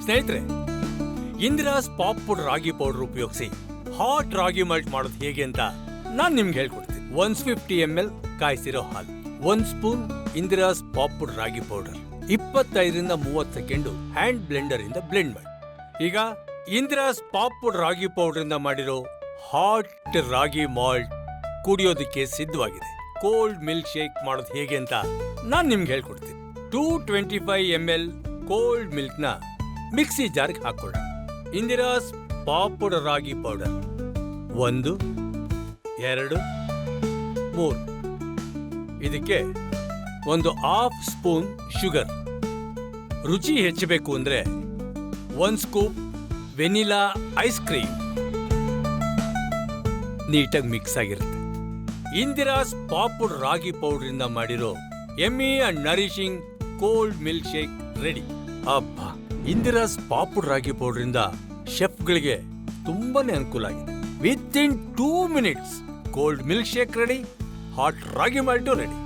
ಸ್ನೇಹಿತರೆ, ಇಂದಿರಾಸ್ popped ragi powder ಉಪಯೋಗಿಸಿ hot ರಾಗಿ malt ಮಾಡೋದು ಹೇಗೆ ಅಂತ ನಾನ್ ನಿಮ್ಗೆ ಹೇಳ್ಕೊಡ್ತೀನಿ. 150 ml ಕಾಯಿಸಿರೋ ಹಾಲು, 1 ಸ್ಪೂನ್ ಇಂದಿರಾಸ್ ಪಾಪ್ಡ್ ರಾಗಿ ಪೌಡರ್, 25 ರಿಂದ 30 ಸೆಕೆಂಡು ಹ್ಯಾಂಡ್ ಬ್ಲೆಂಡರ್ ಇಂದ ಬ್ಲೆಂಡ್ ಮಾಡಿ. ಈಗ ಇಂದಿರಾಸ್ ಪಾಪ್ಡ್ ರಾಗಿ ಪೌಡರ್ ಇಂದ ಮಾಡಿರೋ ಹಾಟ್ ರಾಗಿ ಮಾಲ್ಟ್ ಕುಡಿಯೋದಕ್ಕೆ ಸಿದ್ಧವಾಗಿದೆ. ಕೋಲ್ಡ್ ಮಿಲ್ಕ್ ಶೇಕ್ ಮಾಡೋದು ಹೇಗೆ ಅಂತ ನಾನ್ ನಿಮ್ಗೆ ಹೇಳ್ಕೊಡ್ತೀನಿ. 225 ml ಕೋಲ್ಡ್ ಮಿಲ್ಕ್ ನ ಮಿಕ್ಸಿ ಜಾರ್ಗೆ ಹಾಕೊಳ್ಳಿ. ಇಂದಿರಾಸ್ ಪಾಪ್ಡ್ ರಾಗಿ ಪೌಡರ್ 1, 2, 3. ಇದಕ್ಕೆ ಒಂದು ಹಾಫ್ ಸ್ಪೂನ್ ಶುಗರ್. ರುಚಿ ಹೆಚ್ಚಬೇಕು ಅಂದ್ರೆ 1 ಸ್ಕೂಪ್ ವೆನಿಲಾ ಐಸ್ ಕ್ರೀಮ್. ನೀಟಾಗಿ ಮಿಕ್ಸ್ ಆಗಿರುತ್ತೆ. ಇಂದಿರಾಸ್ ಪಾಪ್ಡ್ ರಾಗಿ ಪೌಡರ್ ಇಂದ ಮಾಡಿರೋ yummy and nourishing cold milk shake ready. ಅಬ್ಬಾ, ಇಂದಿರಾಸ್ ಪಾಪ್ಡ್ ರಾಗಿ ಪೌಡರ್ ಇಂದ ಶೆಫ್ಗಳಿಗೆ ತುಂಬಾನೇ ಅನುಕೂಲ ಆಗಿದೆ. With in 2 minutes cold milk shake ready, hot ragi malt ready.